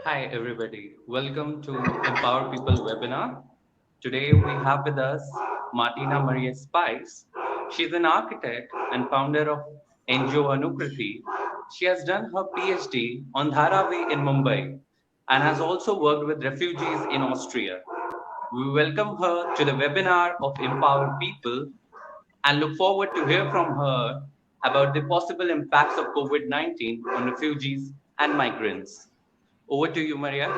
Hi, everybody. Welcome to Empower People webinar. Today we have with us Martina Maria Spies. She's an architect and founder of NGO Anukriti. She has done her PhD on Dharavi in Mumbai and has also worked with refugees in Austria. We welcome her to the webinar of Empower People and look forward to hear from her about the possible impacts of COVID-19 on refugees and migrants. Over to you, Maria.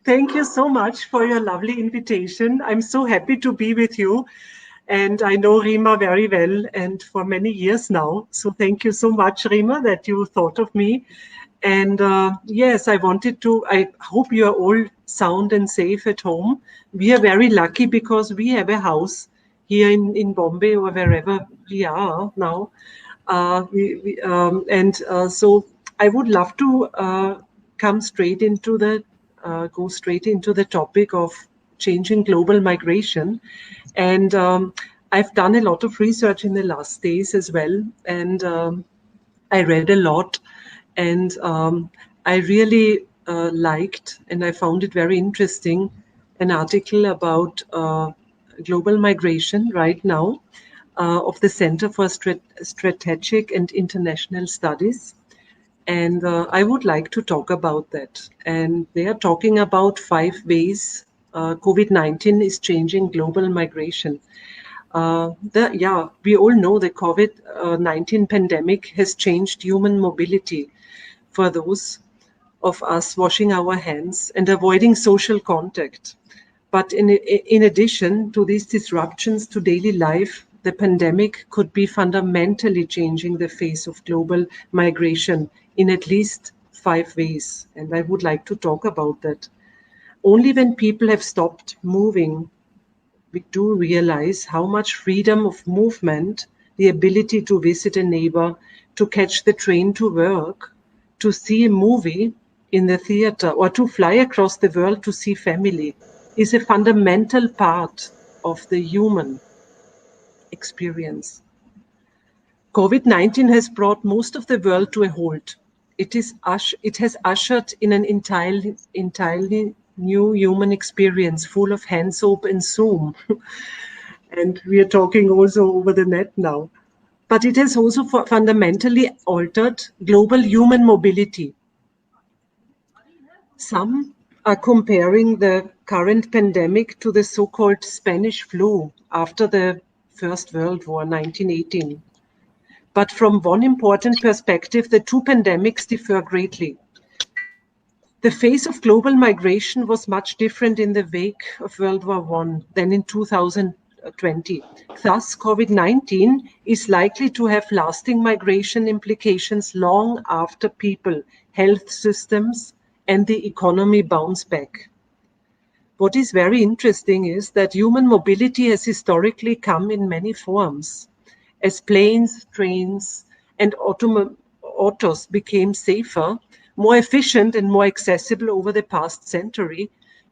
Thank you so much for your lovely invitation. I'm so happy to be with you. And I know Rima very well and for many years now. So thank you so much, Rima, that you thought of me. And yes, I hope you are all sound and safe at home. We are very lucky because we have a house here in Bombay or wherever we are now. So I would love to come straight into the go straight into the topic of changing global migration. And I've done a lot of research in the last days as well. And I read a lot. And I really liked and I found it very interesting an article about global migration right now of the Center for Strategic and International Studies. And I would like to talk about that. And they are talking about 5 ways COVID-19 is changing global migration. We all know the COVID-19 pandemic has changed human mobility for those of us washing our hands and avoiding social contact. But in addition to these disruptions to daily life, the pandemic could be fundamentally changing the face of global migration in at least 5 ways. And I would like to talk about that. Only when people have stopped moving, we do realize how much freedom of movement, the ability to visit a neighbor, to catch the train to work, to see a movie in the theater, or to fly across the world to see family, is a fundamental part of the human experience. COVID-19 has brought most of the world to a halt. It has ushered in an entirely new human experience full of hand soap and Zoom. And we are talking also over the net now. But it has also fundamentally altered global human mobility. Some are comparing the current pandemic to the so-called Spanish flu after the First World War, 1918. But from one important perspective, the two pandemics differ greatly. The face of global migration was much different in the wake of World War I than in 2020. Thus, COVID-19 is likely to have lasting migration implications long after people, health systems, and the economy bounce back. What is very interesting is that human mobility has historically come in many forms. As planes, trains, and autos became safer, more efficient, and more accessible over the past century,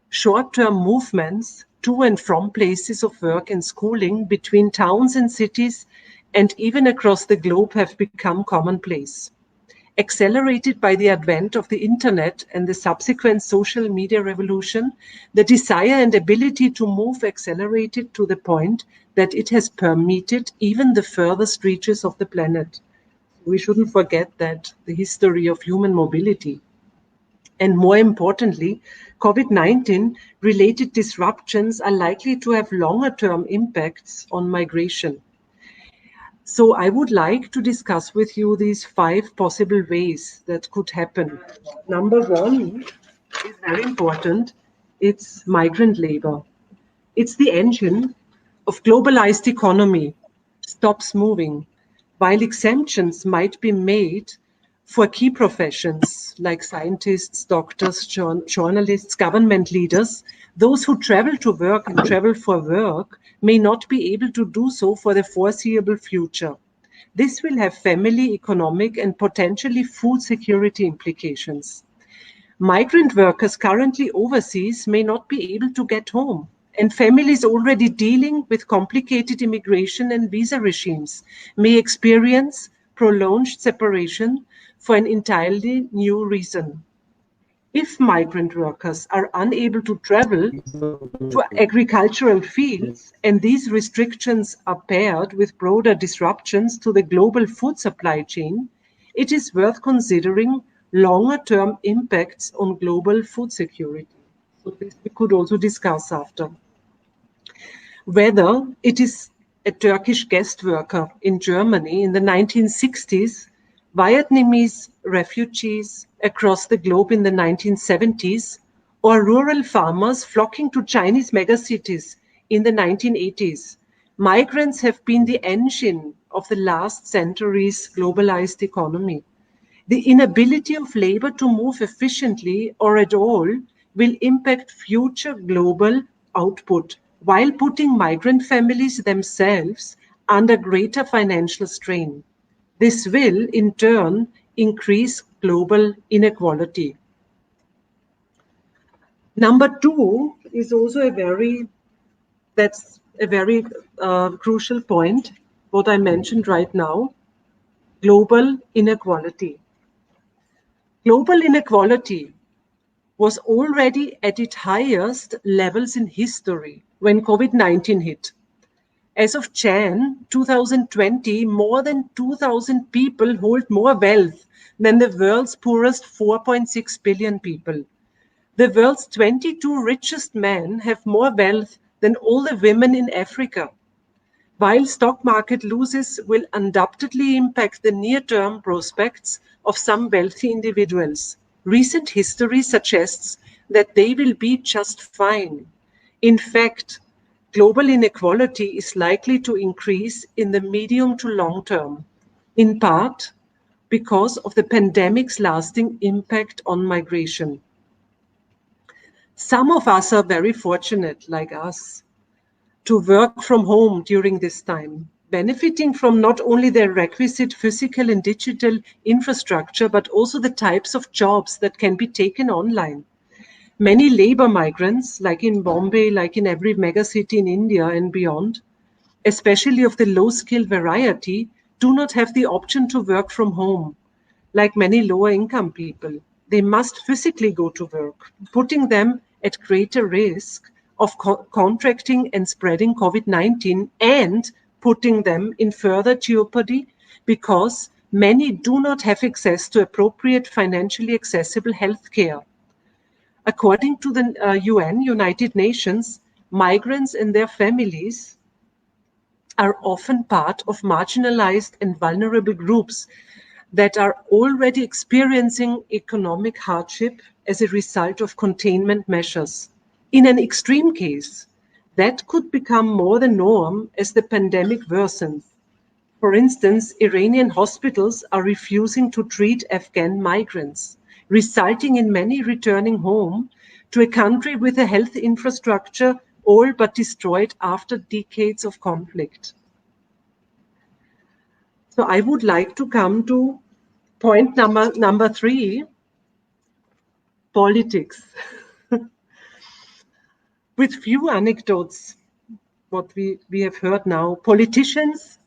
short-term movements to and from places of work and schooling, between towns and cities, and even across the globe have become commonplace. Accelerated by the advent of the internet and the subsequent social media revolution, the desire and ability to move accelerated to the point that it has permeated even the furthest reaches of the planet. We shouldn't forget that the history of human mobility. And more importantly, COVID-19 related disruptions are likely to have longer term impacts on migration. So I would like to discuss with you these 5 possible ways that could happen. Number one is very important. It's migrant labor. It's the engine of globalized economy stops moving, while exemptions might be made for key professions like scientists, doctors, journalists, government leaders. Those who travel to work and travel for work may not be able to do so for the foreseeable future. This will have family, economic, and potentially food security implications. Migrant workers currently overseas may not be able to get home, and families already dealing with complicated immigration and visa regimes may experience prolonged separation for an entirely new reason. If migrant workers are unable to travel to agricultural fields, and these restrictions are paired with broader disruptions to the global food supply chain, it is worth considering longer-term impacts on global food security. So this we could also discuss after. Whether it is a Turkish guest worker in Germany in the 1960s, Vietnamese refugees across the globe in the 1970s, or rural farmers flocking to Chinese megacities in the 1980s, migrants have been the engine of the last century's globalized economy. The inability of labor to move efficiently or at all will impact future global output while putting migrant families themselves under greater financial strain. This will, in turn, increase global inequality. Number two is also that's a very crucial point, what I mentioned right now, global inequality. Global inequality was already at its highest levels in history when COVID-19 hit. As of Jan 2020, more than 2,000 people hold more wealth than the world's poorest 4.6 billion people. The world's 22 richest men have more wealth than all the women in Africa. While stock market losses will undoubtedly impact the near-term prospects of some wealthy individuals, recent history suggests that they will be just fine. In fact, global inequality is likely to increase in the medium to long term, in part because of the pandemic's lasting impact on migration. Some of us are very fortunate, like us, to work from home during this time, benefiting from not only the requisite physical and digital infrastructure, but also the types of jobs that can be taken online. Many labor migrants, like in Bombay, like in every megacity in India and beyond, especially of the low-skill variety, do not have the option to work from home. Like many lower-income people, they must physically go to work, putting them at greater risk of contracting and spreading COVID-19 and putting them in further jeopardy because many do not have access to appropriate financially accessible health care. According to the UN, United Nations, migrants and their families are often part of marginalized and vulnerable groups that are already experiencing economic hardship as a result of containment measures. In an extreme case, that could become more the norm as the pandemic worsens. For instance, Iranian hospitals are refusing to treat Afghan migrants, resulting in many returning home to a country with a health infrastructure all but destroyed after decades of conflict. So I would like to come to point number three, politics. With few anecdotes, what we have heard now, politicians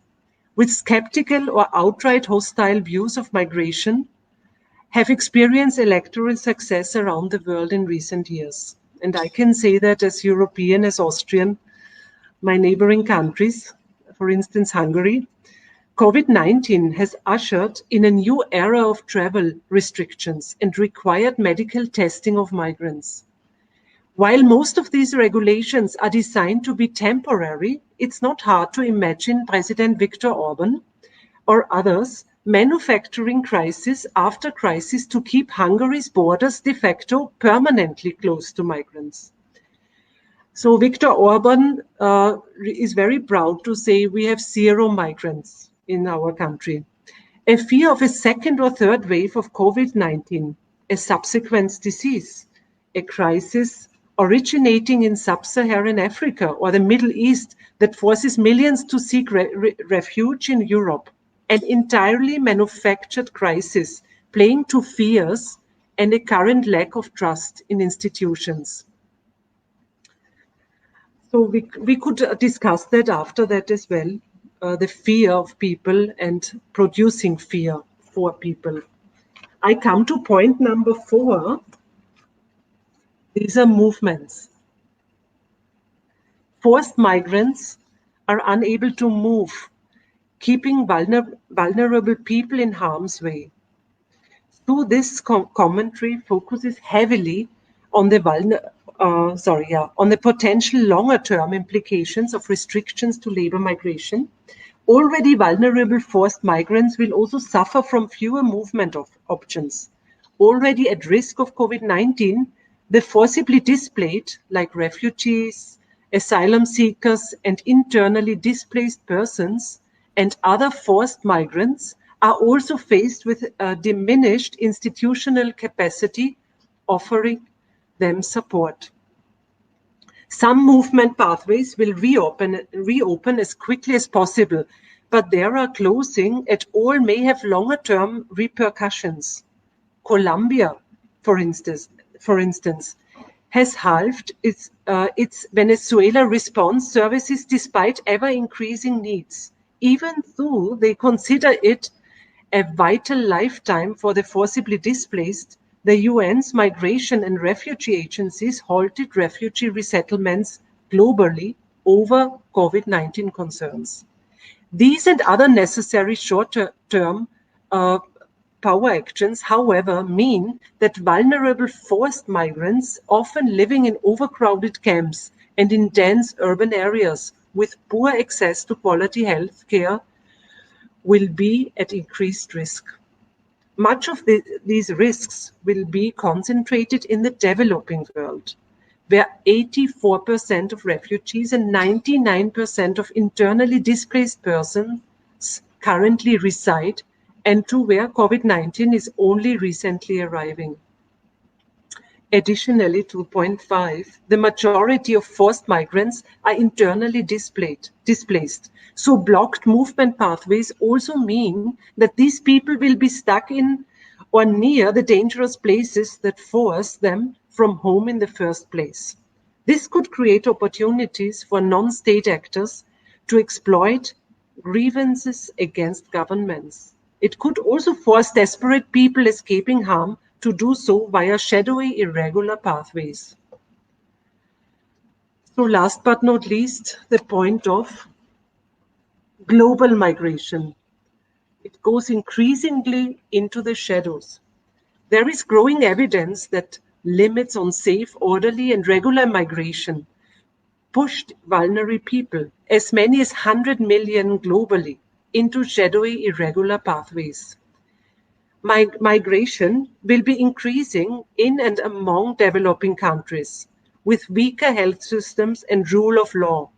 with skeptical or outright hostile views of migration have experienced electoral success around the world in recent years. And I can say that as European, as Austrian, my neighboring countries, for instance, Hungary, COVID-19 has ushered in a new era of travel restrictions and required medical testing of migrants. While most of these regulations are designed to be temporary, it's not hard to imagine President Viktor Orban or others manufacturing crisis after crisis to keep Hungary's borders de facto permanently closed to migrants. So Viktor Orban is very proud to say we have zero migrants in our country. A fear of a second or third wave of COVID-19, a subsequent disease, a crisis originating in sub-Saharan Africa or the Middle East that forces millions to seek refuge in Europe, an entirely manufactured crisis playing to fears and a current lack of trust in institutions. So we could discuss that after that as well, the fear of people and producing fear for people. I come to point number four, These are movements. Forced migrants are unable to move, keeping vulnerable people in harm's way. So this commentary focuses heavily on the on the potential longer-term implications of restrictions to labor migration. Already vulnerable forced migrants will also suffer from fewer movement of options. Already at risk of COVID-19, the forcibly displaced, like refugees, asylum seekers, and internally displaced persons, and other forced migrants, are also faced with a diminished institutional capacity, offering them support. Some movement pathways will reopen as quickly as possible, but there are closing at all may have longer-term repercussions. Colombia, for instance, has halved its Venezuela response services despite ever-increasing needs, even though they consider it a vital lifetime for the forcibly displaced. The UN's migration and refugee agencies halted refugee resettlements globally over COVID-19 concerns. These and other necessary short-term power actions, however, mean that vulnerable forced migrants, often living in overcrowded camps and in dense urban areas with poor access to quality health care, will be at increased risk. Much of these risks will be concentrated in the developing world, where 84% of refugees and 99% of internally displaced persons currently reside, and to where COVID-19 is only recently arriving. Additionally, to point 5, the majority of forced migrants are internally displaced. So blocked movement pathways also mean that these people will be stuck in or near the dangerous places that force them from home in the first place. This could create opportunities for non-state actors to exploit grievances against governments. It could also force desperate people escaping harm to do so via shadowy, irregular pathways. So last but not least, the point of global migration. It goes increasingly into the shadows. There is growing evidence that limits on safe, orderly, and regular migration pushed vulnerable people, as many as 100 million globally, into shadowy, irregular pathways. Migration will be increasing in and among developing countries with weaker health systems and rule of law.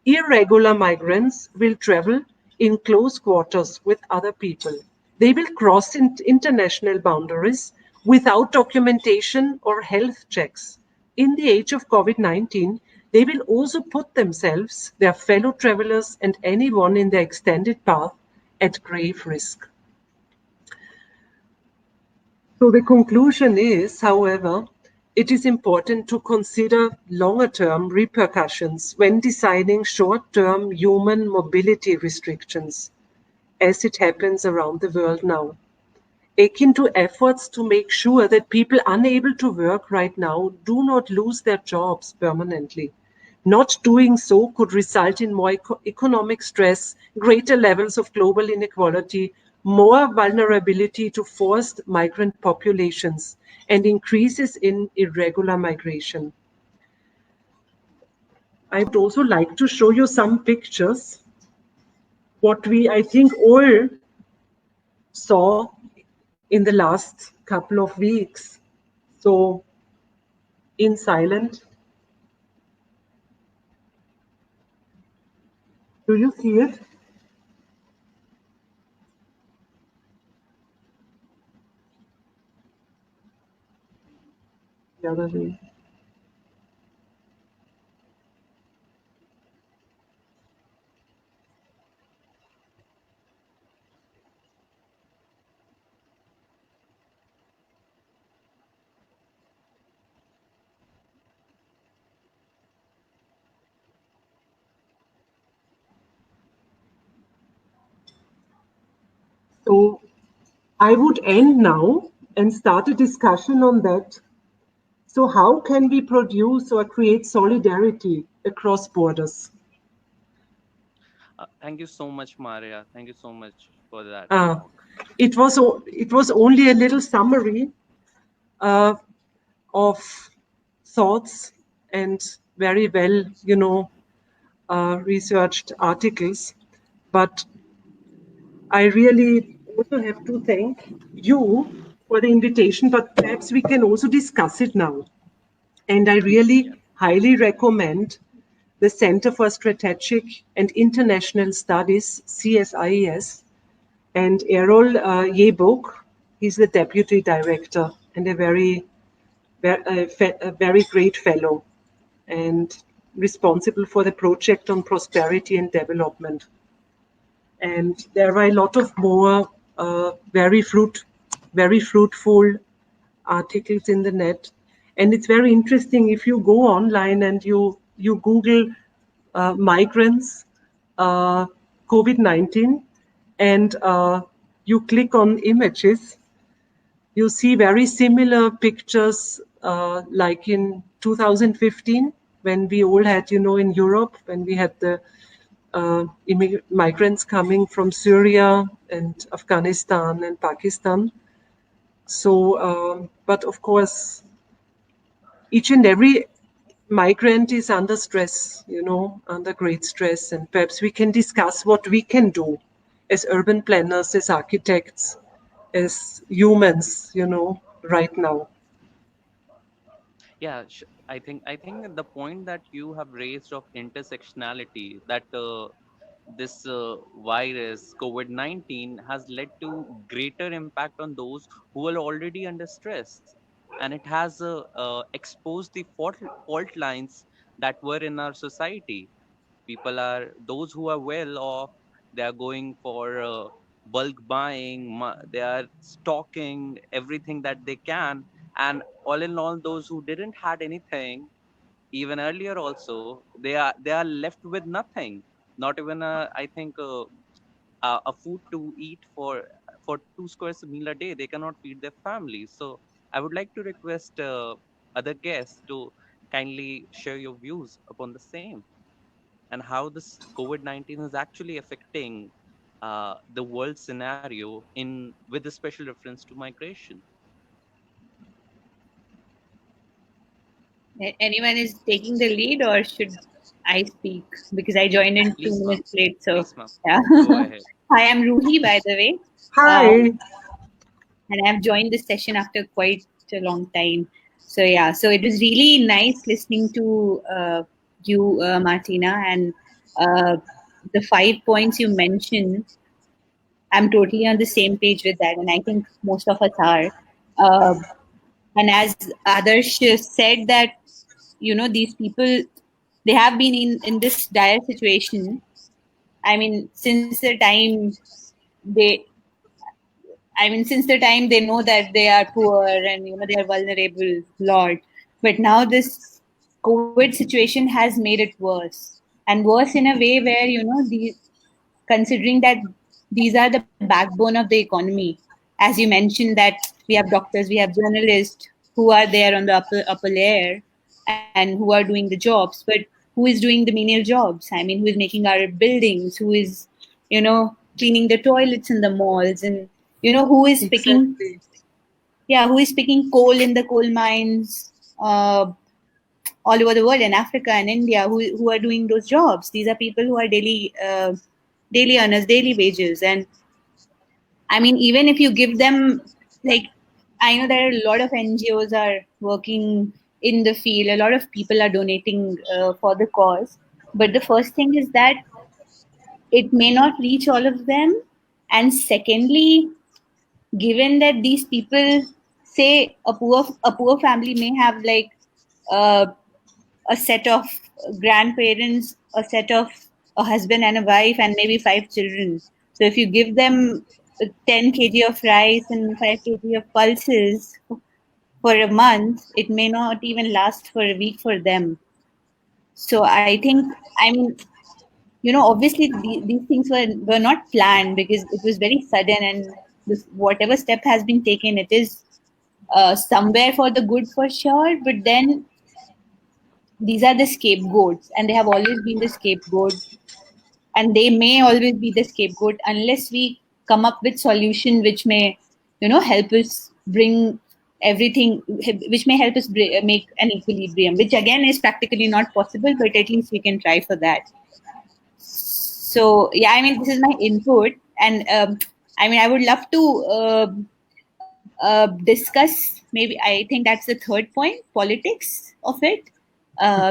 Irregular migrants will travel in close quarters with other people. They will cross international boundaries without documentation or health checks. In the age of COVID-19, they will also put themselves, their fellow travelers, and anyone in their extended path at grave risk. So the conclusion is, however, it is important to consider longer-term repercussions when designing short-term human mobility restrictions, as it happens around the world now, akin to efforts to make sure that people unable to work right now do not lose their jobs permanently. Not doing so could result in more economic stress, greater levels of global inequality, more vulnerability to forced migrant populations, and increases in irregular migration. I would also like to show you some pictures, what we, I think, all saw in the last couple of weeks. So, in silent, do you see it? The other way. So, I would end now and start a discussion on that So, how can we produce or create solidarity across borders? Thank you so much, Maria. Thank you so much for that Uh, talk. it was only a little summary uh, of thoughts and very well, researched articles. But I really also have to thank you for the invitation, but perhaps we can also discuss it now. And I Yeah. really highly recommend the Center for Strategic and International Studies, CSIES, and Errol Yebok. He's the deputy director and a very great fellow and responsible for the project on prosperity and development. And there are a lot of more very fruitful articles in the net. And it's very interesting if you go online and you Google migrants, COVID-19, and you click on images, you see very similar pictures like in 2015 when we all had, in Europe, when we had the migrants coming from Syria and Afghanistan and Pakistan. So, but of course, each and every migrant is under stress, under great stress. And perhaps we can discuss what we can do as urban planners, as architects, as humans, right now. Yeah, I think the point that you have raised of intersectionality, that this virus COVID-19 has led to greater impact on those who are already under stress, and it has exposed the fault lines that were in our society. People are those who are well off, they are going for bulk buying, they are stocking everything that they can, and all in all, those who didn't had anything even earlier also, they are left with nothing, not even I think a food to eat for 2 squares a meal a day. They cannot feed their families. So I would like to request other guests to kindly share your views upon the same, and how this COVID-19 is actually affecting the world scenario in with a special reference to migration. Anyone is taking the lead, or should I speak? Because I joined in two Please, ma'am. minutes late. So, Please, ma'am. yeah. Go ahead. Hi, I'm Ruhi, by the way. Hi. And I've joined this session after quite a long time. So, yeah. So, it was really nice listening to you, Martina, and uh, the 5 points you mentioned. I'm totally on the same page with that. And I think most of us are. Uh, and as Adarsh said, that these people, they have been in this dire situation. I mean, they since the time they know that they are poor and they are vulnerable lot. But now this COVID situation has made it worse, and worse in a way where considering that these are the backbone of the economy. As you mentioned, that we have doctors, we have journalists who are there on the upper layer and who are doing the jobs, but who is doing the menial jobs? I mean, who is making our buildings, who is cleaning the toilets in the malls, and who is picking, Exactly. yeah, who is picking coal in the coal mines all over the world, in Africa and India, who are doing those jobs. These are people who are daily earners, daily wages. And I mean, even if you give them, like, I know there are a lot of NGOs are working in the field, a lot of people are donating for the cause. But the first thing is that it may not reach all of them. And secondly, given that these people, say a poor family may have like uh, a set of grandparents, a set of a husband and a wife, and maybe 5 children. So if you give them 10 kg of rice and 5 kg of pulses for a month, it may not even last for a week for them. So I think, I mean, obviously these things were not planned, because it was very sudden, and whatever step has been taken, it is somewhere for the good for sure, but then these are the scapegoats, and they have always been the scapegoat, and they may always be the scapegoat unless we come up with solution which may, help us bring everything, which may help us make an equilibrium, which again is practically not possible, but at least we can try for that. So yeah, I mean, this is my input, and I mean, I would love to discuss, maybe I think that's the third point, politics of it,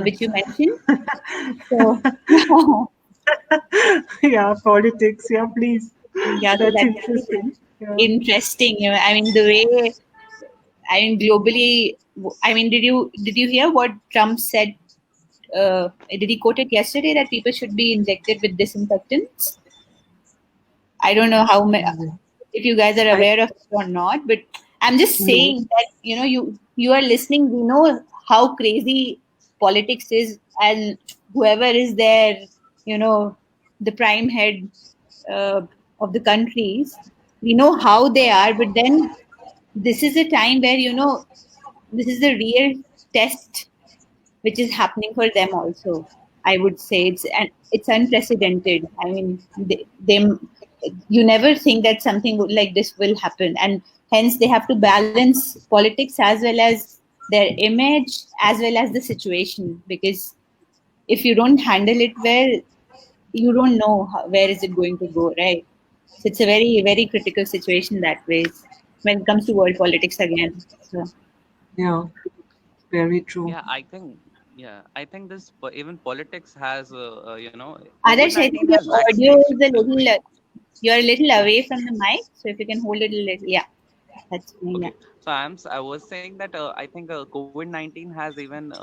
which you mentioned. So Yeah, politics. Yeah, please. yeah, so That's that's really interesting. Yeah. interesting. I mean, the way, I mean, globally, I mean, did you hear what Trump said? Did he quote it yesterday that people should be injected with disinfectants? I don't know Mm. if you guys are I aware of it or not, but I'm just no. saying that, you are listening. We know how crazy politics is, and whoever is there, the prime head uh, of the countries, we know how they are. But then this is a time where, this is the real test which is happening for them also. I would say it's unprecedented. I mean, you never think that something like this will happen, and hence they have to balance politics as well as their image as well as the situation, because if you don't handle it well, you don't know where is it going to go, right? So it's a very, very critical situation that way when it comes to world politics again. So Yeah, very true. Yeah, I think this even politics has Adarsh, I COVID-19 think your has audio backstage. is a little, you're a little away from the mic, so if you can hold it a little, yeah, that's fine. Yeah. Okay, so I was saying that I think COVID-19 has even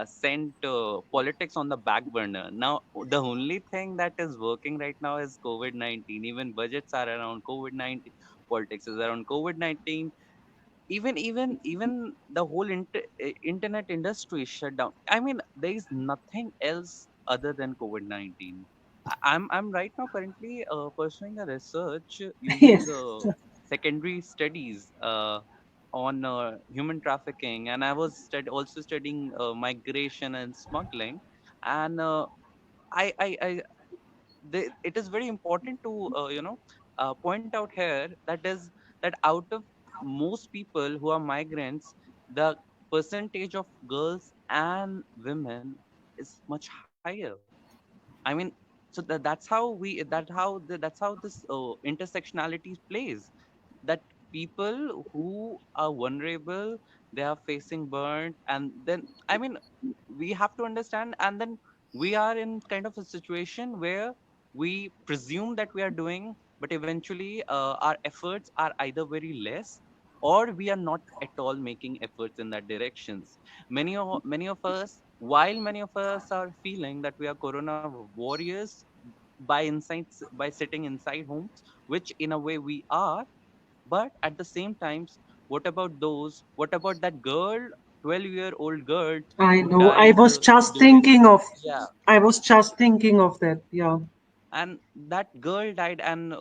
sent politics on the back burner. Now, the only thing that is working right now is COVID-19. Even budgets are around COVID-19. Politics is around COVID-19. Even the whole internet industry is shut down. I mean, there is nothing else other than COVID-19. I'm right now currently pursuing a research using Yes. secondary studies on human trafficking, and I was also studying migration and smuggling. And it is very important to point out here that out of most people who are migrants, the percentage of girls and women is much higher. I mean, so that's how this intersectionality plays. That people who are vulnerable, they are facing burnt, and then I mean, we have to understand, and then we are in kind of a situation where we presume that we are doing, but eventually our efforts are either very less, or we are not at all making efforts in that directions. Many of us, while many of us are feeling that we are corona warriors by sitting inside homes, which in a way we are, but at the same times, what about that girl, 12-year-old girl I who know. I died was just during, thinking of. yeah, I was just thinking of that. Yeah. and that girl died, and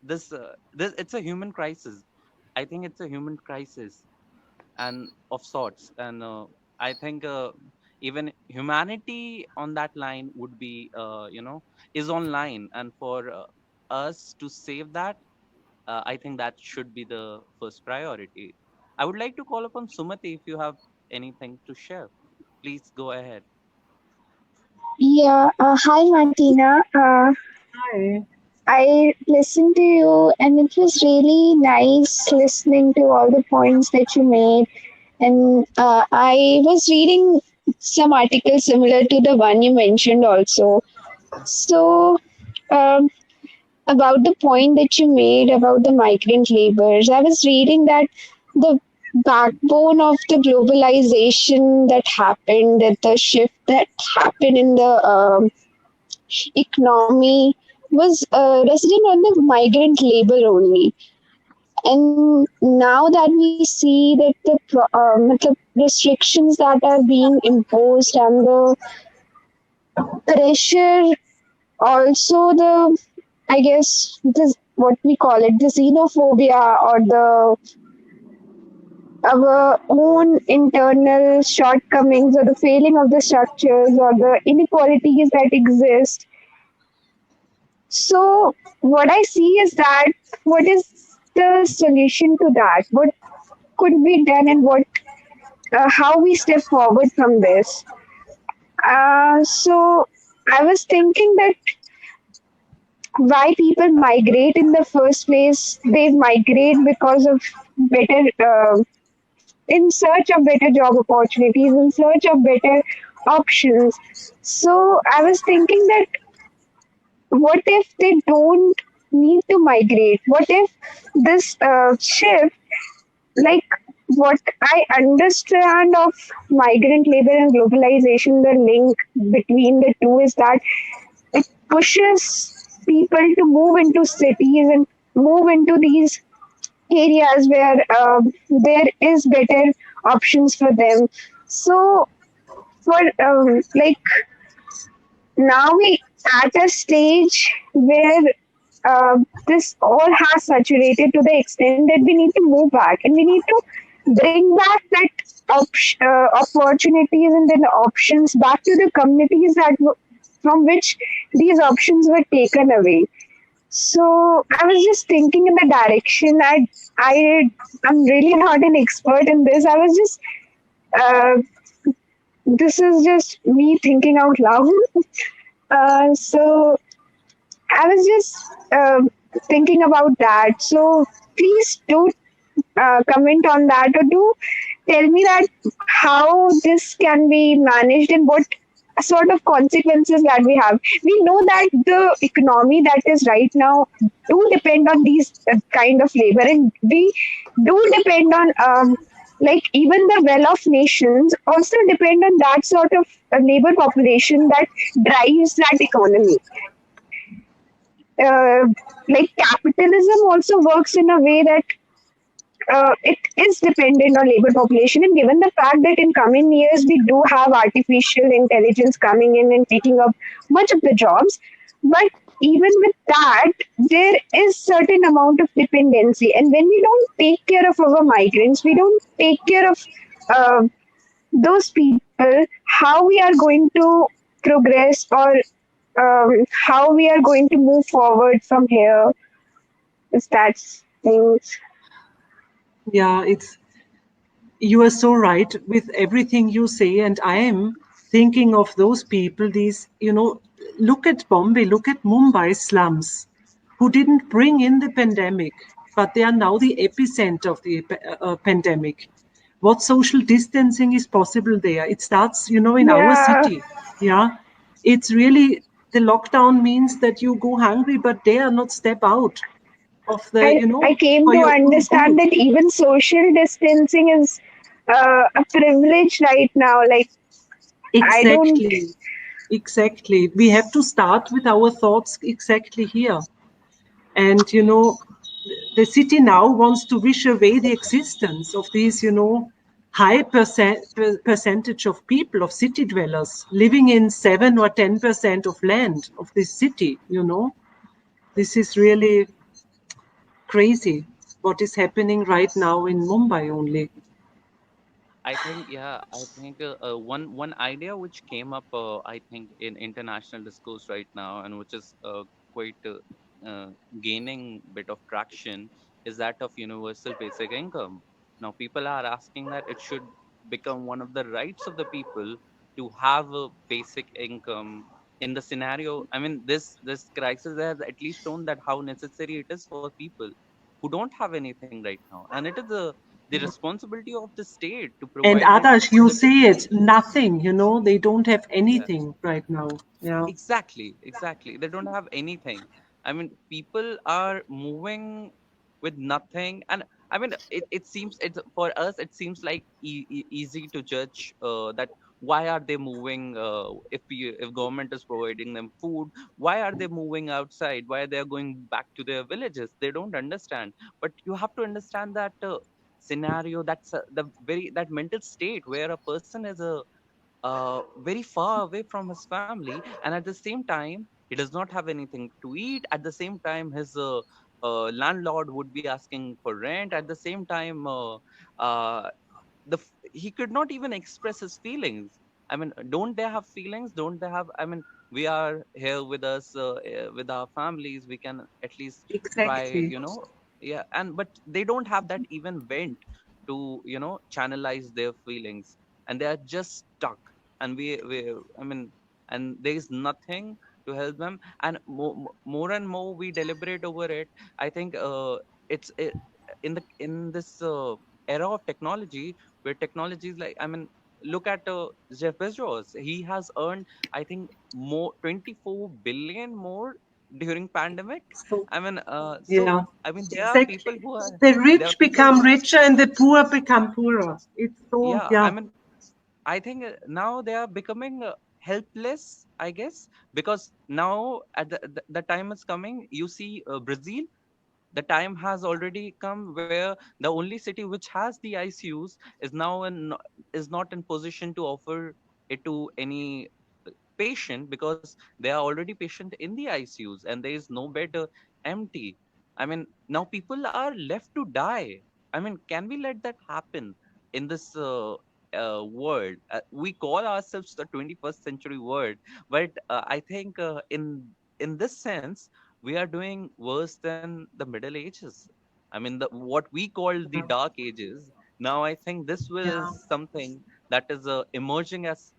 this it's a human crisis. I think it's a human crisis and of sorts, and I think even humanity on that line would be is online, and for us to save that, I think that should be the first priority. I would like to call upon Sumati if you have anything to share. Please go ahead. Yeah, hi Martina. Hi. I listened to you and it was really nice listening to all the points that you made. And I was reading some articles similar to the one you mentioned also. So, um, about the point that you made about the migrant laborers, I was reading that the backbone of the globalization that happened, that the shift that happened in the economy was resident on the migrant labor only. And now that we see that the restrictions that are being imposed and the pressure, also the, I guess, this what we call it, the xenophobia or the our own internal shortcomings or the failing of the structures or the inequalities that exist. So, what I see is that what is the solution to that? What could be done, and how we step forward from this? So, I was thinking that why people migrate in the first place. They migrate because of better, in search of better job opportunities, in search of better options. So I was thinking that what if they don't need to migrate? What if this shift, like what I understand of migrant labor and globalization, the link between the two is that it pushes people to move into cities and move into these areas where there is better options for them. So for like now we at a stage where this all has saturated to the extent that we need to move back and we need to bring back that opportunities and then options back to the communities from which these options were taken away. So I was just thinking in the direction. I'm really not an expert in this. I was just uh, this is just me thinking out loud. So I was just thinking about that. So please do comment on that, or do tell me that how this can be managed and what sort of consequences that we have. We know that the economy that is right now do depend on these kind of labor, and we do depend on like even the well-off nations also depend on that sort of labor population that drives that economy. uh, like capitalism also works in a way that it is dependent on labor population, and given the fact that in coming years we do have artificial intelligence coming in and taking up much of the jobs, but even with that there is certain amount of dependency, and when we don't take care of our migrants, we don't take care of uh, those people, how we are going to progress, or how we are going to move forward from here, if that's things. Yeah, it's you are so right with everything you say, and I am thinking of those people. These, look at Bombay, look at Mumbai slums, who didn't bring in the pandemic, but they are now the epicenter of the pandemic. What social distancing is possible there? It starts, in our Yeah, city. Yeah, it's really the lockdown means that you go hungry, but dare not step out of the, I came for to your own understand good. that even social distancing is a privilege right now. Like, I don't, Exactly. Exactly. We have to start with our thoughts exactly here. And, the city now wants to wish away the existence of these, high percentage of people, of city dwellers, living in 7 or 10% of land of this city. This is really crazy what is happening right now in Mumbai only. I think, yeah, I think one idea which came up, I think, in international discourse right now, and which is quite gaining bit of traction, is that of universal basic income. Now, people are asking that it should become one of the rights of the people to have a basic income. In the scenario, I mean, this crisis has at least shown that how necessary it is for people who don't have anything right now, and it is the responsibility of the state to And provide it others, for you the say people. it, nothing, they don't have Yeah, anything right now. Yeah. exactly, they don't have anything. I mean, people are moving with nothing. And I mean, it seems, it's for us, it seems like easy to judge that why are they moving, if government is providing them food, why are they moving outside, why they are going back to their villages? They don't understand. But you have to understand that scenario, that's the very that mental state where a person is very far away from his family, and at the same time he does not have anything to eat. At the same time, his landlord would be asking for rent. At the same time, uh, he could not even express his feelings. I mean, don't they have feelings? Don't they have? I mean, we are here with us, with our families. We can at least try, Exactly. yeah. And but they don't have that even vent to, channelize their feelings, and they are just stuck. And I mean, and there is nothing to help them. And more and more we deliberate over it. I think it's in this era of technology, where technology is like, I mean, look at Jeff Bezos. He has earned, I think, more 24 billion more during pandemic. So, I mean, yeah. I mean, there are people Exactly. who are, The there are rich people become who are, richer and the poor become poorer. It's so, yeah. I yeah, mean, I think now they are becoming helpless, I guess, because now at the time is coming. You see, Brazil, the time has already come where the only city which has the ICUs is not in position to offer it to any patient, because they are already patient in the ICUs and there is no bed empty. I mean, now people are left to die. I mean, can we let that happen in this world? We call ourselves the 21st century world, but I think in this sense we are doing worse than the Middle Ages. I mean, what we call the yeah, Dark Ages. Now I think this yeah, is something that is emerging as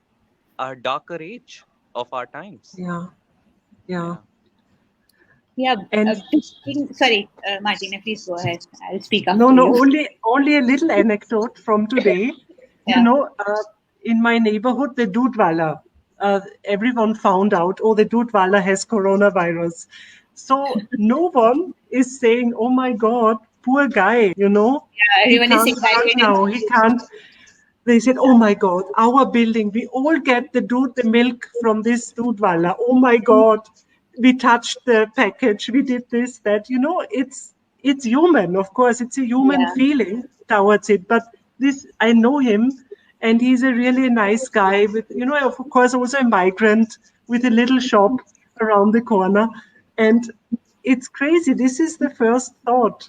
a darker age of our times. yeah, yeah. Yeah. Yeah. And Sorry, Martina, please go ahead. I'll speak no, after no, you. only a little anecdote from today. You Yeah. know, in my neighborhood, the Dudwala, everyone found out, oh, the Dudwala has coronavirus. So no one is saying, oh my God, poor guy, Yeah. he Everyone is can't saying that work it now. is. He can't. They said, oh my God, our building, we all get the milk from this Dudwala. Oh my God, we touched the package, we did this, that. It's human, of course, it's a human Yeah. feeling towards it. But this, I know him, and he's a really nice guy with, of course, also a migrant with a little shop around the corner. And it's crazy. This is the first thought.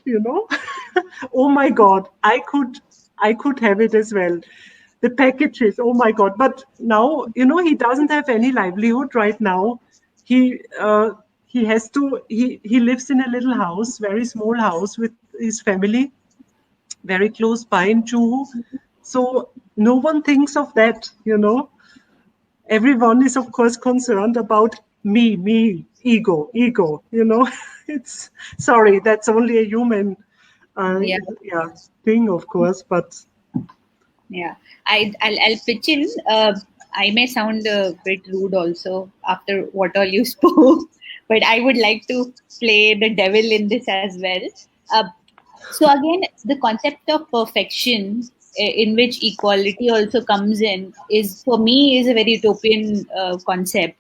Oh my God, I could have it as well. The packages, oh my God. But now, he doesn't have any livelihood right now. He has to, he lives in a little house, very small house with his family, very close by in Juhu. So no one thinks of that. Everyone is, of course, concerned about me, ego. It's, sorry, that's only a human, uh, Yeah. yeah, thing, of course, but Yeah, I'll pitch in. I may sound a bit rude also after what all you spoke, but I would like to play the devil in this as well. Uh, so again, the concept of perfection, in which equality also comes in, is for me is a very utopian concept.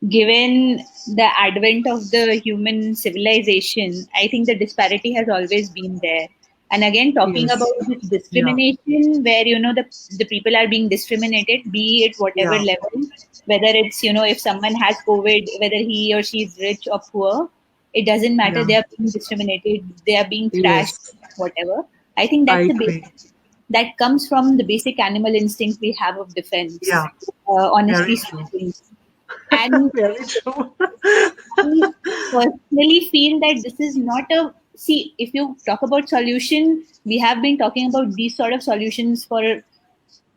Given the advent of the human civilization, I think the disparity has always been there. And again, talking yes, about this yeah, discrimination, where the people are being discriminated, be it whatever yeah, level, whether it's if someone has COVID, whether he or she is rich or poor, it doesn't matter. yeah, They are being discriminated, they are being trashed, yes, whatever. I think I that's the basic agree. that comes from the basic animal instinct we have of defense. Yeah, Honestly very true. speaking, and Very true. I personally feel that this is not a see. If you talk about solution, we have been talking about these sort of solutions for,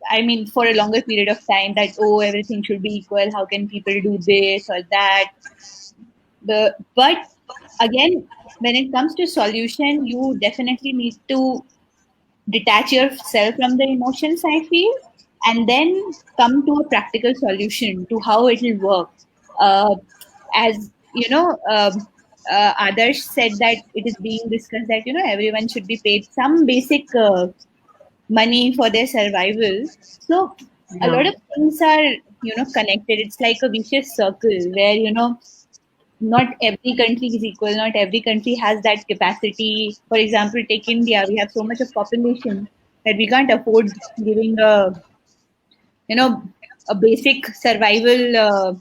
I mean, for a longer period of time. That everything should be equal. How can people do this or that? But again, when it comes to solution, you definitely need to detach yourself from the emotions, I feel, and then come to a practical solution to how it will work. As others said that it is being discussed that everyone should be paid some basic money for their survival. So a Yeah, lot of things are connected. It's like a vicious circle where not every country is equal. Not every country has that capacity. For example, take India. We have so much of population that we can't afford giving you know a basic survival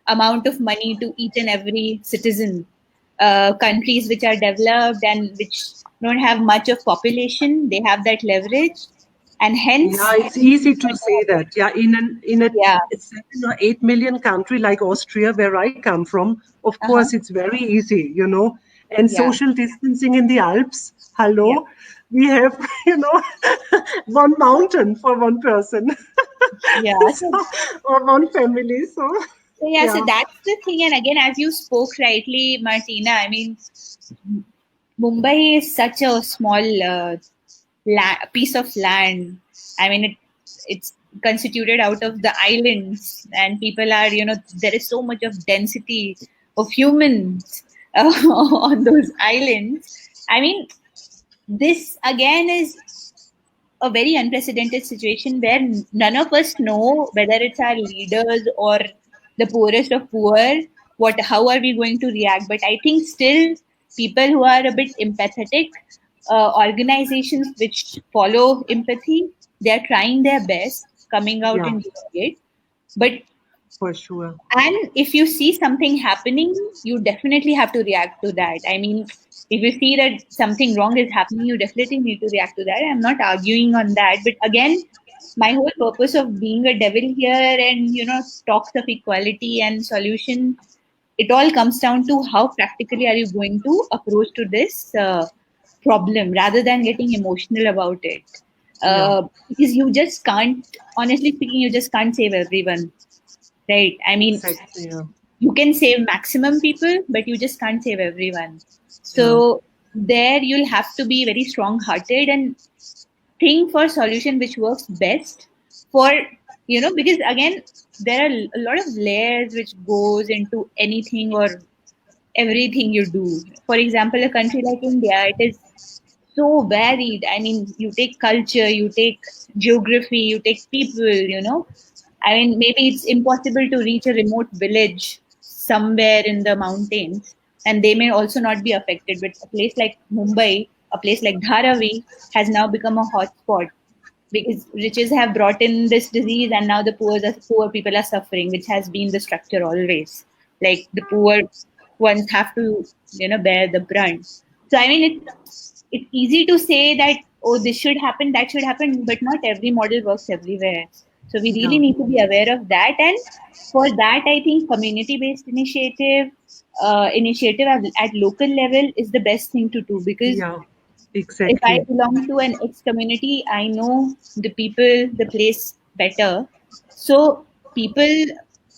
amount of money to each and every citizen. countries which are developed and which don't have much of population, they have that leverage, and Yeah, hence, it's easy to say that. Yeah, in a yeah, 7 or 8 million country like Austria, where I come from, of course, uh-huh, it's very easy, you know. And yeah, social distancing in the Alps, yeah, hello, we have, one mountain for one person, yeah. so, or one family. So, So yeah, that's the thing. And again, as you spoke rightly, Martina, I mean, Mumbai is such a small piece of land. I mean, it's constituted out of the islands, and people are, there is so much of density of humans on those islands. I mean, this again is a very unprecedented situation where none of us know whether it's our leaders or the poorest of poor, what how are we going to react. But I think still people who are a bit empathetic, organizations which follow empathy, they are trying their best coming out yeah, and doing it. But for sure. and if you see something happening, you definitely have to react to that. I mean, if you see that something wrong is happening, you definitely need to react to that. I'm not arguing on that. But again, my whole purpose of being a devil here and, talks of equality and solution, it all comes down to how practically are you going to approach to this problem rather than getting emotional about it. Yeah, Because you just can't, honestly speaking, you just can't save everyone, right? I mean, exactly. Yeah, you can save maximum people, but you just can't save everyone. yeah, So there you'll have to be very strong hearted and think for solution which works best for, because again, there are a lot of layers which goes into anything or everything you do. For example, a country like India, it is so varied. I mean, you take culture, you take geography, you take people. I mean, maybe it's impossible to reach a remote village somewhere in the mountains, and they may also not be affected. But a place like Mumbai, a place like Dharavi, has now become a hotspot because riches have brought in this disease, and now the poor people are suffering, which has been the structure always. Like the poor ones have to, bear the brunt. So I mean, it's easy to say that, oh, this should happen, that should happen, but not every model works everywhere. So we really yeah, need to be aware of that, and for that, I think community-based initiative at local level is the best thing to do, because yeah, if I exactly. belong to an X community, I know the people, the place better. So people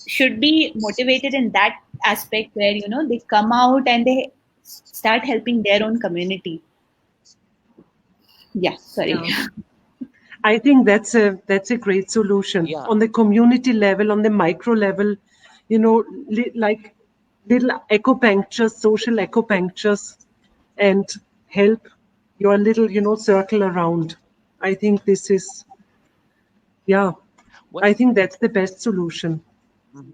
should be motivated in that aspect where, they come out and they start helping their own community. Yeah, sorry. Yeah. I think that's a great solution Yeah. on the community level, on the micro level, like little acupunctures, social acupunctures, and help your little, circle around. I think this is, yeah, What? I think that's the best solution. Mhm.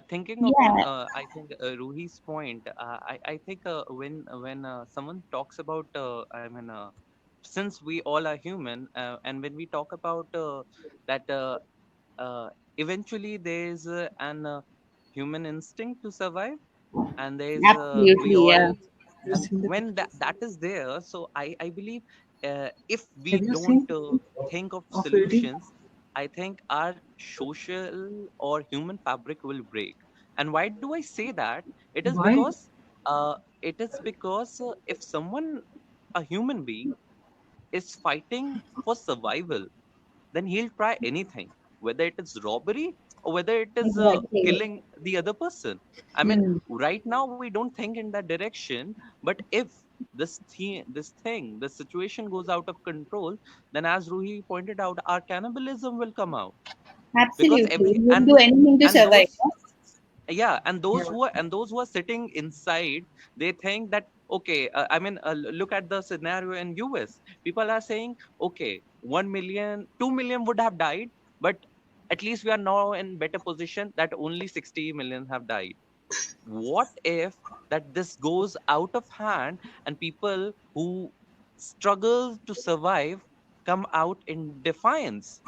Thinking upon, Yeah, I think Ruhi's point. I think when someone talks about, I mean, since we all are human, and when we talk about that, uh, eventually there is an human instinct to survive, and there is we absolutely. all, Yeah. Have you and seen the when picture? that is there, so I believe if we Have you don't seen think of already? solutions, I think our social or human fabric will break. And why do I say that? It is Why? because if someone, a human being, is fighting for survival, then he'll try anything, whether it is robbery or whether it is Exactly. killing the other person. I mean, Hmm. right now we don't think in that direction, but if this situation goes out of control, then as Ruhi pointed out, our cannibalism will come out. Because Absolutely. every You'll do anything to and survive. those yeah Yeah. and those who are sitting inside, they think that, okay, I mean, look at the scenario in US. People are saying, okay, 1 million, 2 million would have died, but at least we are now in better position that only 60 million have died. What if that this goes out of hand, and people who struggle to survive come out in defiance?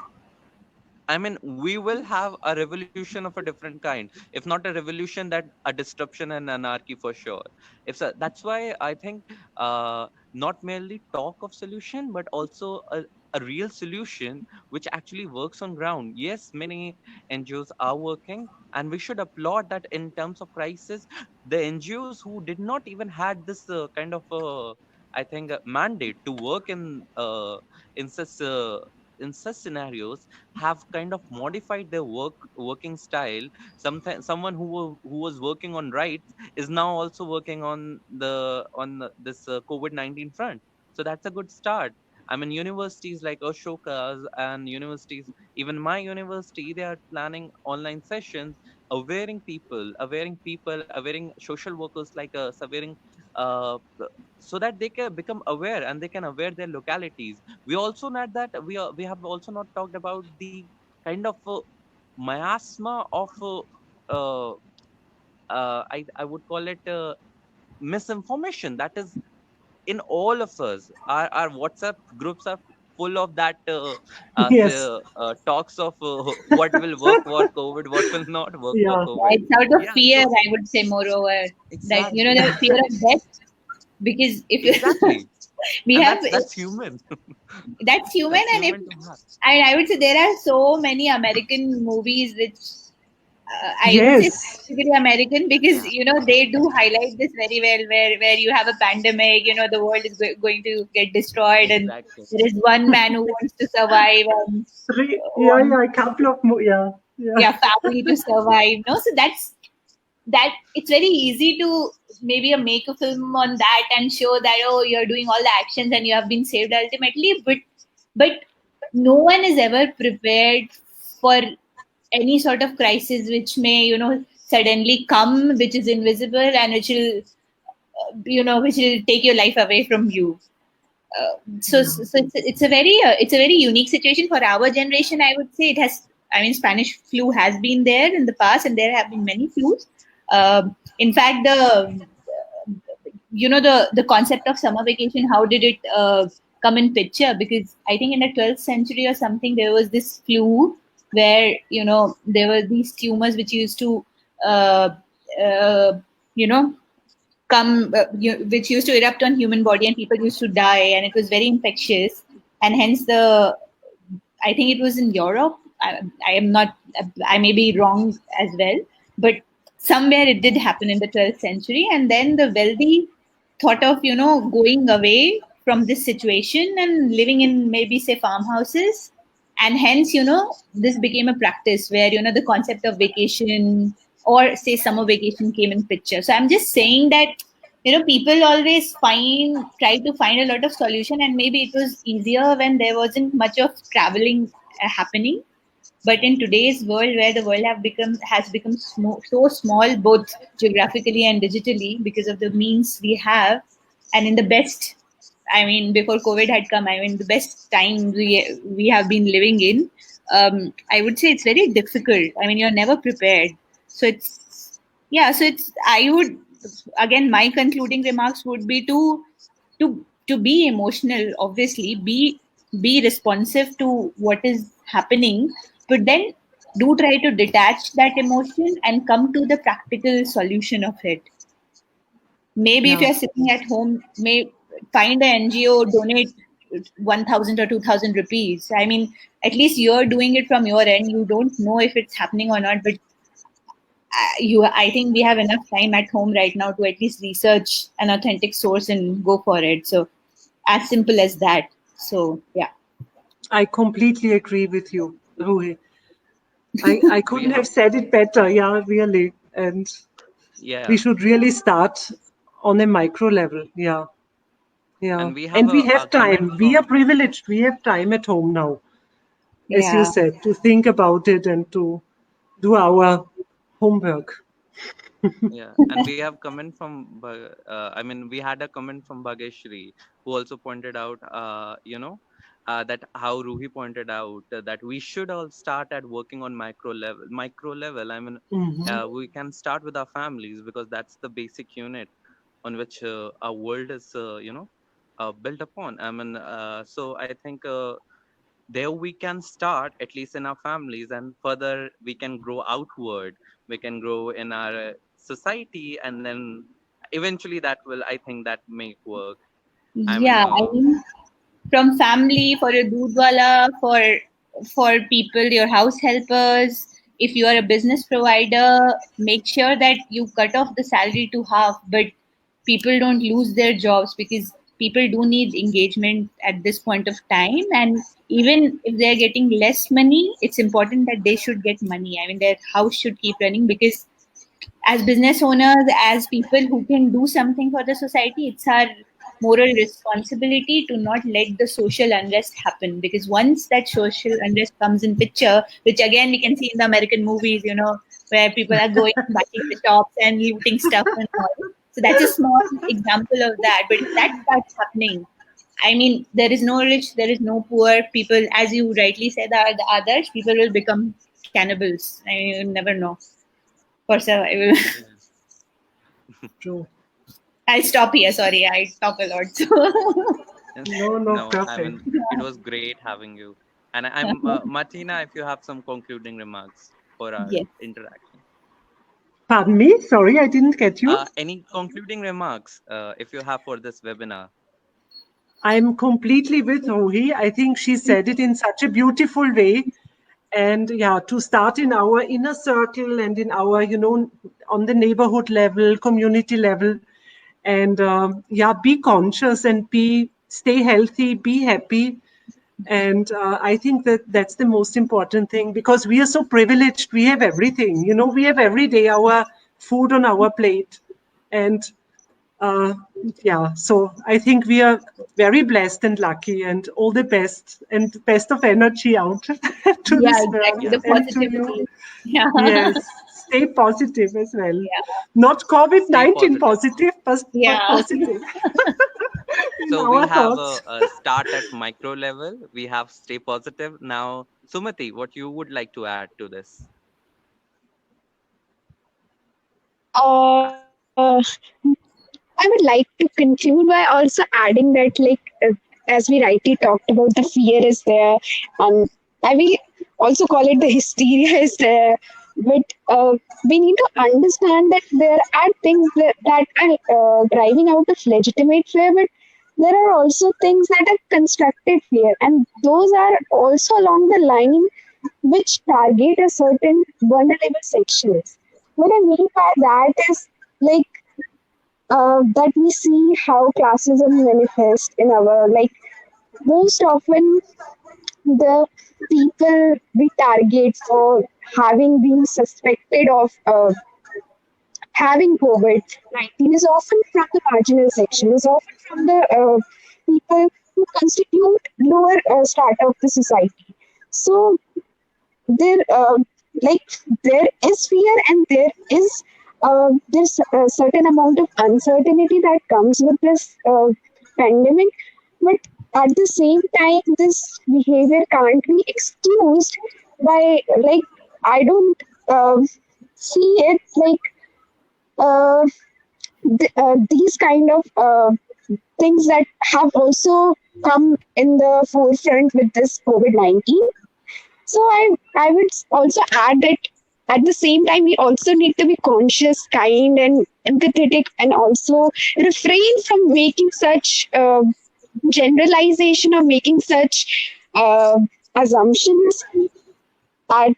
I mean, we will have a revolution of a different kind. If not a revolution, that a disruption and anarchy for sure. If so, that's why I think not merely talk of solution, but also a real solution which actually works on ground. Yes, many NGOs are working, and we should applaud that in terms of crisis. The NGOs who did not even had this kind of I think mandate to work in such in such scenarios have kind of modified their working style. Sometimes someone who was working on rights is now also working this COVID-19 front. So that's a good start. I mean, universities like Ashoka's and universities, even my university, they are planning online sessions, awareing social workers like us, uh, so that they can become aware and they can aware their localities. We also not that we have also not talked about the kind of miasma of uh, I would call it misinformation that is in all of us. Our WhatsApp groups are full of that Yes. talks of what will work for COVID, what will not work for Yeah. Yeah, COVID. it's out of Yeah, fear, so I would say, moreover, that exactly, the fear of death. Because if you exactly, we and have that's human. that's human, That's and if human to have. I would say there are so many American movies which I would say Yes. specifically American, because Yeah, they do highlight this very well, where you have a pandemic, the world is going to get destroyed, and exactly. there is one man who wants to survive, and Yeah, one, yeah, a couple of yeah, yeah. yeah, family to survive. No, so that it's very easy to maybe make a film on that and show that, oh, you're doing all the actions and you have been saved ultimately, but no one is ever prepared for any sort of crisis which may suddenly come, which is invisible, and which will take your life away from you. So it's a very unique situation for our generation, I would say. It has, I mean, Spanish flu has been there in the past, and there have been many flus. In fact, the concept of summer vacation, how did it come in picture? Because I think in the 12th century or something, there was this flu where there were these tumors which used to uh, uh, you know which used to erupt on human body, and people used to die, and it was very infectious, and hence I think it was in Europe. I am not, I may be wrong as well, but somewhere it did happen in the 12th century. And then the wealthy thought of, going away from this situation and living in maybe, say, farmhouses. And hence, this became a practice where, the concept of vacation or, say, summer vacation came in picture. So I'm just saying that, people always try to find a lot of solution, and maybe it was easier when there wasn't much of traveling happening. But in today's world, where the world has become so small, both geographically and digitally, because of the means we have, and in the best, I mean, before COVID had come, I mean, the best time we have been living in, I would say it's very difficult. I mean, you're never prepared. So it's yeah. So it's I would, again, my concluding remarks would be to be emotional, obviously, be responsive to what is happening, but then do try to detach that emotion and come to the practical solution of it. Maybe if Yeah. you're sitting at home, may find an NGO, donate 1,000 or 2,000 rupees. I mean, at least you're doing it from your end. You don't know if it's happening or not, but I think we have enough time at home right now to at least research an authentic source and go for it. So as simple as that. So yeah. I completely agree with you, Ruhi. I We couldn't have, have said it better. Yeah, really. And we yeah, should really start on a micro level. Yeah, yeah. and we have And we a have comment time. We are from, privileged. We have time at home now, as you Yeah. said, to think about it and to do our homework. yeah, and we have comment from I mean, we had a comment from Bhageshri, who also pointed out, that how Ruhi pointed out that we should all start at working on micro level. I mean, Hmm. we can start with our families because that's the basic unit on which our world is built upon. I mean, so I think there we can start, at least in our families, and further we can grow outward, we can grow in our society, and then eventually that will, I think, that make work. I mean, Yeah, I mean, from family, for your dudwala, for people, your house helpers. If you are a business provider, make sure that you cut off the salary to half, but people don't lose their jobs, because people do need engagement at this point of time. And even if they're getting less money, it's important that they should get money. I mean, their house should keep running, because as business owners, as people who can do something for the society, it's our moral responsibility to not let the social unrest happen. Because once that social unrest comes in picture, which again we can see in the American movies, where people are going and buying the shops and looting stuff and all. So that's a small example of that. But if that starts happening, I mean, there is no rich, there is no poor. People, as you rightly said, are the others. People will become cannibals. I mean, you never know, for survival. yeah. True. I'll stop here. Sorry, I talk a lot. So. Yes. No, no, No, I perfect. mean, it was great having you. And I'm Martina, if you have some concluding remarks for our Yes. interaction. Pardon me? Sorry, I didn't get you. Any concluding remarks, if you have for this webinar? I'm completely with Rohi. I think she said it in such a beautiful way. And yeah, to start in our inner circle and in our, on the neighborhood level, community level. And yeah, be conscious and stay healthy, be happy. And I think that that's the most important thing, because we are so privileged. We have everything, we have every day our food on our plate. And uh, yeah, so I think we are very blessed and lucky, and all the best and best of energy out to Yeah, this exactly. world The Yeah, and to you. positivity. Yeah. Yes, stay positive as well. Yeah. Not COVID stay 19 positive. positive, but Yeah. positive in So we our have thoughts. a start at micro level. We have stay positive. Now, Sumati, what you would like to add to this? Uh, I would like to conclude by also adding that, like, as we rightly talked about, the fear is there, and I will also call it the hysteria is there. But we need to understand that there are things that are driving out of legitimate fear, but there are also things that are constructed fear, and those are also along the line which target a certain vulnerable sections. What I mean by that is, like, that we see how classism manifest in our, like, most often the people we target for having been suspected of having COVID-19 is often from the marginal section, is often from the people who constitute lower strata of the society. So there like there is fear, and there's a certain amount of uncertainty that comes with this pandemic, but at the same time this behavior can't be excused by, like, I don't see it like uh, these kind of things that have also come in the forefront with this COVID-19. So I would also add that at the same time we also need to be conscious, kind, and empathetic, and also refrain from making such generalization or making such assumptions at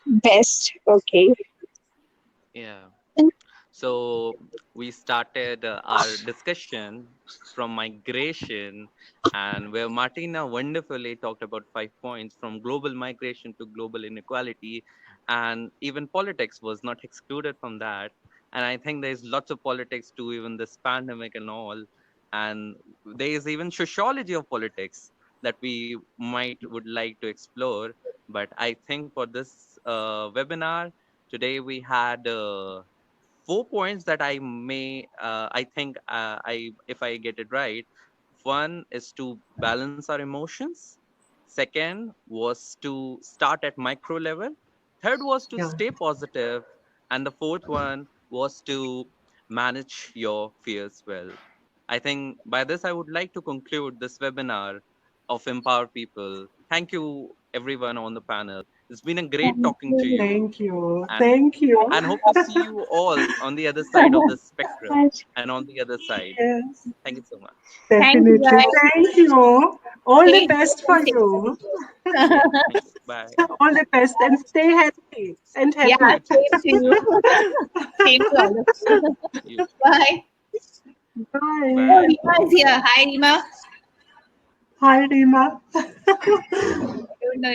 best. Okay. Yeah. And So we started our discussion from migration, and where Martina wonderfully talked about 5 points from global migration to global inequality, and even politics was not excluded from that. And I think there's lots of politics to even this pandemic and all, and there is even sociology of politics that we might would like to explore. But I think for this webinar today we had. 4 points that I may, I think, if I get it right. One is to balance our emotions. Second was to start at micro level. Third was to Yeah. stay positive, and the fourth one was to manage your fears well. I think by this I would like to conclude this webinar of Empower People. Thank you, everyone on the panel. It's been a great Thank talking to you. you, Thank you. and Thank you. hope to see you all on the other side of the spectrum and on the other side. Yes, Thank you so much. Thank you, definitely. guys. Thank you. All the Stay best for you. Yeah, thank you. Bye. All the best and stay healthy and Yeah, happy. same to you. Same to all of you. You. Bye. Bye. Oh, Bye. Rima is here. Hi, Rima. Hi, Rima. I don't know.